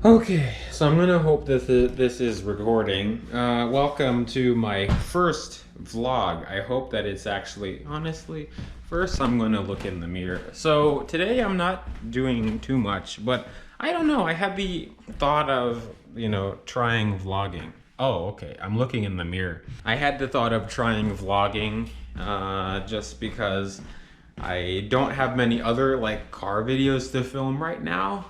Okay, so I'm gonna hope that this is recording. Welcome to my first vlog. I hope that it's actually, honestly, first I'm gonna look in the mirror. So today I'm not doing too much, but I don't know, I had the thought of, trying vlogging. Oh, okay, I'm looking in the mirror. I had the thought of trying vlogging, just because I don't have many other car videos to film right now.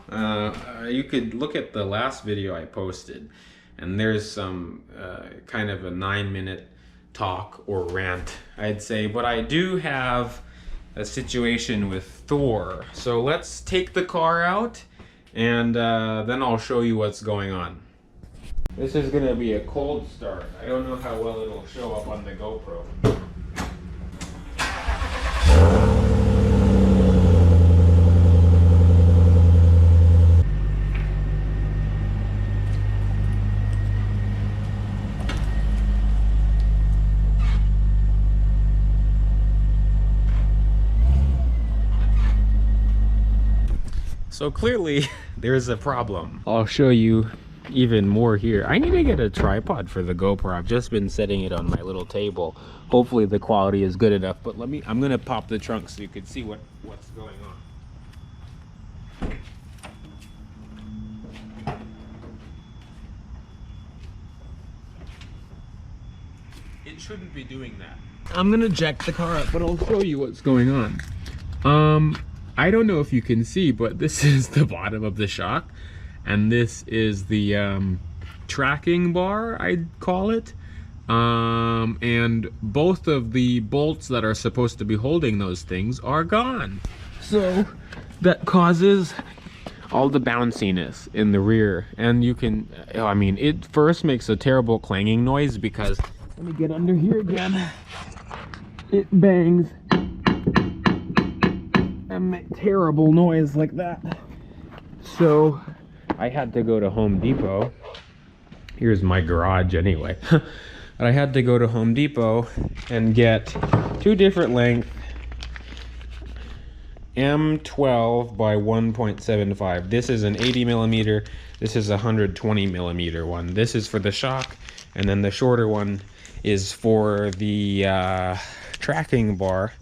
You could look at the last video I posted, and there's some kind of a 9-minute talk or rant, I'd say. But I do have a situation with Thor. So let's take the car out, and then I'll show you what's going on. This is gonna be a cold start. I don't know how well it'll show up on the GoPro. So clearly, there's a problem. I'll show you even more here. I need to get a tripod for the GoPro. I've just been setting it on my little table. Hopefully the quality is good enough, but I'm gonna pop the trunk so you can see what's going on. It shouldn't be doing that. I'm gonna jack the car up, but I'll show you what's going on. I don't know if you can see, but this is the bottom of the shock, and this is the tracking bar, I'd call it. And both of the bolts that are supposed to be holding those things are gone. So that causes all the bounciness in the rear. And you can, it first makes a terrible clanging noise because, let me get under here again. It bangs. Terrible noise like that. So I had to go to Home Depot. Here's my garage anyway. But I had to go to Home Depot and get two different length M12 by 1.75. This is an 80 millimeter. This is a 120 millimeter one. This is for the shock, and then the shorter one is for the tracking bar.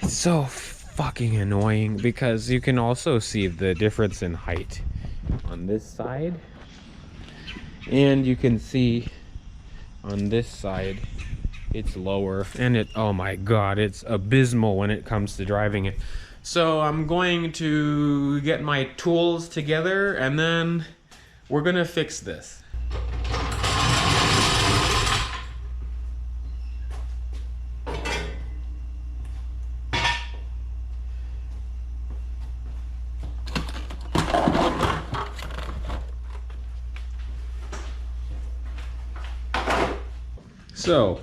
It's so fucking annoying because you can also see the difference in height on this side, and you can see on this side it's lower, and oh my god, it's abysmal when it comes to driving it. So I'm going to get my tools together and then we're gonna fix this. So,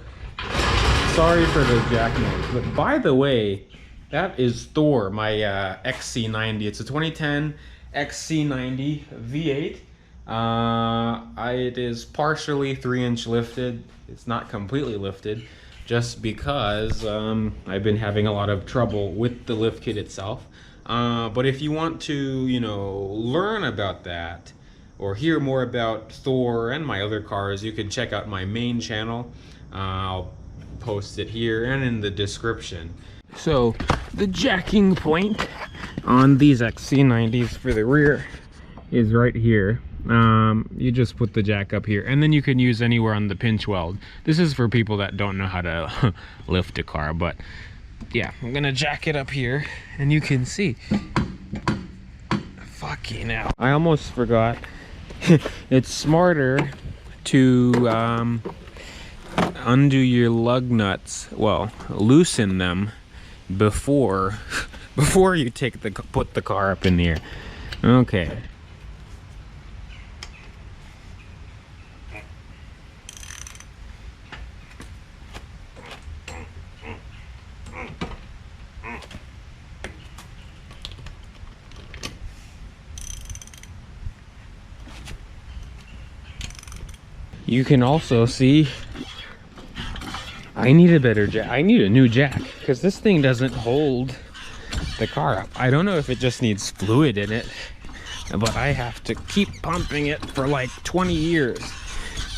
sorry for the jack noise, but by the way, that is Thor, my XC90. It's a 2010 XC90 V8. It is partially 3-inch lifted. It's not completely lifted, just because I've been having a lot of trouble with the lift kit itself. But if you want to, learn about that, or hear more about Thor and my other cars, you can check out my main channel. I'll post it here and in the description. So the jacking point on these XC90s for the rear is right here. You just put the jack up here, and then you can use anywhere on the pinch weld. This is for people that don't know how to lift a car, but yeah, I'm gonna jack it up here and you can see. Fucking hell, I almost forgot. It's smarter to undo your lug nuts, well, loosen them before you put the car up in the air. Okay. You can also see I need a better jack. I need a new jack because this thing doesn't hold the car up. I don't know if it just needs fluid in it but I have to keep pumping it for like 20 years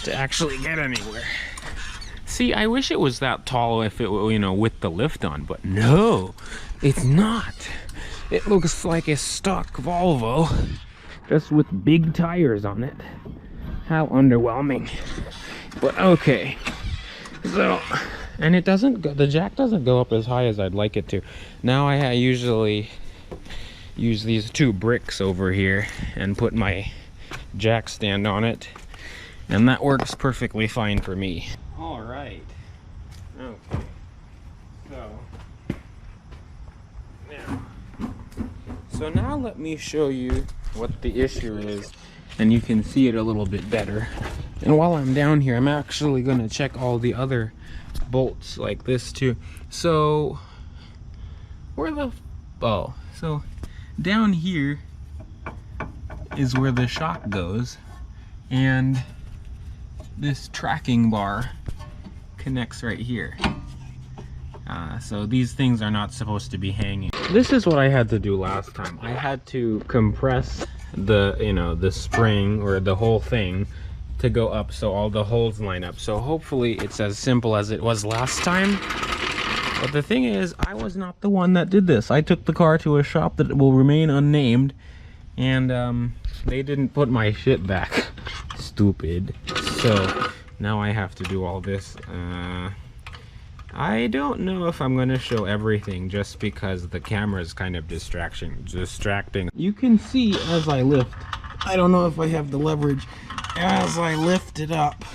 to actually get anywhere. See, I wish it was that tall if it were, you know, with the lift on, but no, it's not. It looks like a stock Volvo, just with big tires on it. How underwhelming. But okay. So, and it doesn't go, the jack doesn't go up as high as I'd like it to. Now I usually use these two bricks over here and put my jack stand on it, and that works perfectly fine for me. All right. Okay. So now let me show you what the issue is, and you can see it a little bit better. And while I'm down here, I'm actually going to check all the other bolts like this too. So so down here is where the shock goes, and this tracking bar connects right here. So these things are not supposed to be hanging. This is what I had to do last time. I had to compress the, you know, the spring or the whole thing to go up so all the holes line up. So hopefully it's as simple as it was last time. But the thing is, I was not the one that did this. I took the car to a shop that will remain unnamed, and they didn't put my shit back. Stupid. So now I have to do all this. I don't know if I'm going to show everything just because the camera is kind of distracting. You can see as I lift, I don't know if I have the leverage, as I lift it up,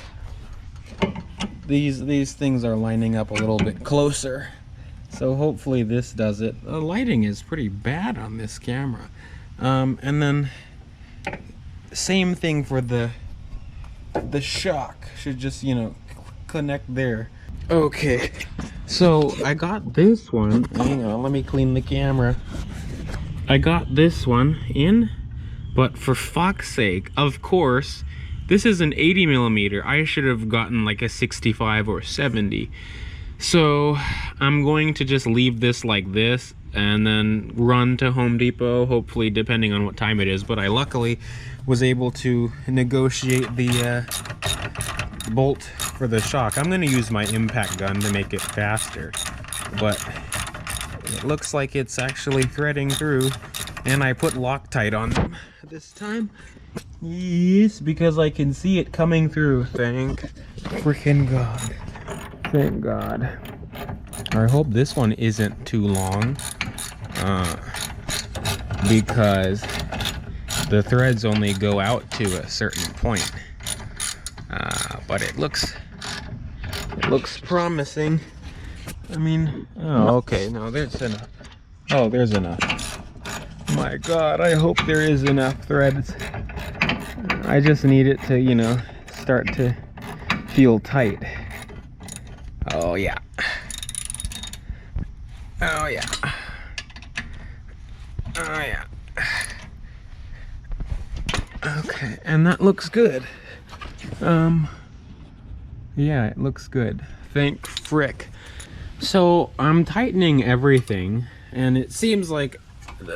these things are lining up a little bit closer. So hopefully this does it. The lighting is pretty bad on this camera. And then same thing for the shock. Should just, you know, connect there. Okay, so I got this one. Hang on, let me clean the camera. I got this one in, but for fuck's sake, of course, this is an 80mm. I should have gotten like a 65 or 70. So I'm going to just leave this like this and then run to Home Depot, hopefully, depending on what time it is. But I luckily was able to negotiate the bolt for the shock. I'm going to use my impact gun to make it faster, but it looks like it's actually threading through, and I put Loctite on them this time. Yes, because I can see it coming through. Thank freaking God. Thank God. I hope this one isn't too long, because the threads only go out to a certain point. But it looks promising. I mean, oh, okay, no, there's enough. Oh, there's enough. My God, I hope there is enough threads. I just need it to, you know, start to feel tight. Oh yeah. Oh yeah. Oh yeah. Okay, and that looks good. Yeah, it looks good. Thank frick. So I'm tightening everything, and it seems like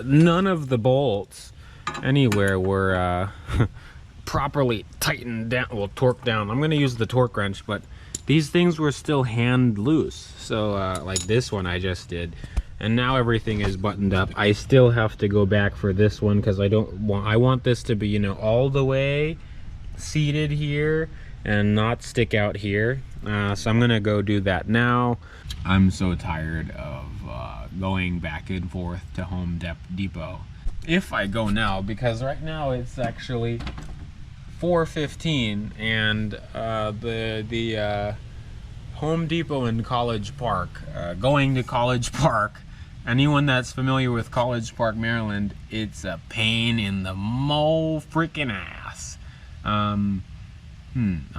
none of the bolts anywhere were properly tightened down, well, torqued down. I'm gonna use the torque wrench, but these things were still hand loose. So like this one I just did, and now everything is buttoned up. I still have to go back for this one because I want this to be, you know, all the way seated here and not stick out here. So I'm gonna go do that now. I'm so tired of going back and forth to Home Depot. If I go now, because right now it's actually 4:15, and the Home Depot in College Park, going to College Park, anyone that's familiar with College Park, Maryland, it's a pain in the freaking ass. I'm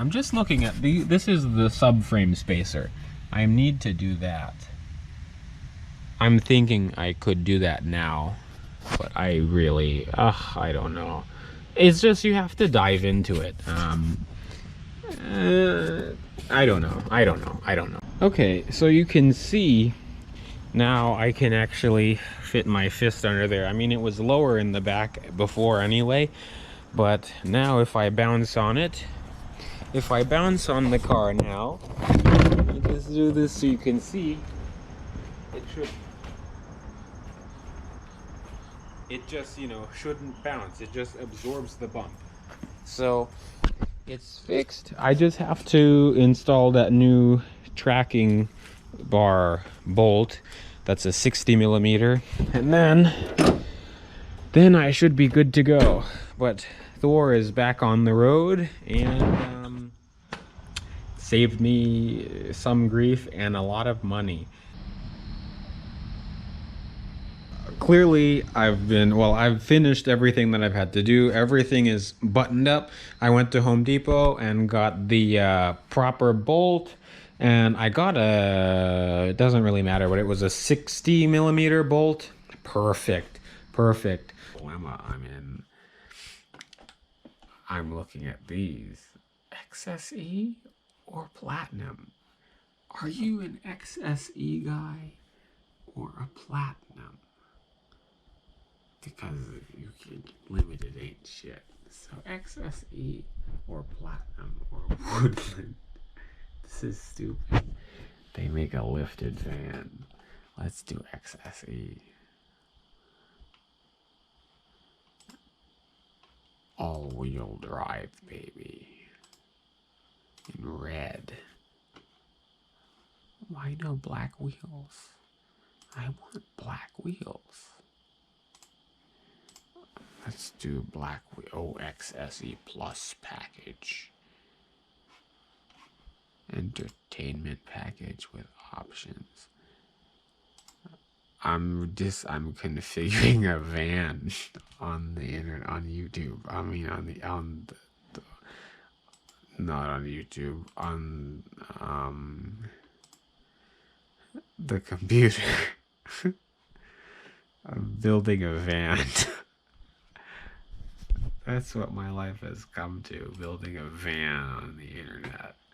just looking at this is the subframe spacer. I need to do that. I'm thinking I could do that now, but I really, I don't know. It's just, you have to dive into it. I don't know. Okay, so you can see Now I can actually fit my fist under there. I mean, it was lower in the back before anyway, but now if I bounce on it, if I bounce on the car now, let me just do this so you can see, it just, you know, shouldn't bounce. It just absorbs the bump. So it's fixed. I just have to install that new tracking bar bolt. That's a 60 millimeter, and then I should be good to go. But Thor is back on the road and saved me some grief and a lot of money. Clearly I've finished everything that I've had to do. Everything is buttoned up. I went to Home Depot and got the proper bolt, and I got it doesn't really matter, but it was a 60 millimeter bolt. Perfect dilemma I'm in. I'm looking at these. XSE or platinum? Are you an XSE guy or a platinum? Because you can limited ain't shit. So XSE or platinum or woodland. This is stupid. They make a lifted van. Let's do XSE. All-wheel drive, baby. In red. Why no black wheels? I want black wheels. Let's do black OXSE Plus package. Entertainment package with options. I'm configuring a van on the internet, on YouTube. I mean not on YouTube, on the computer. I'm building a van. That's what my life has come to, building a van on the internet.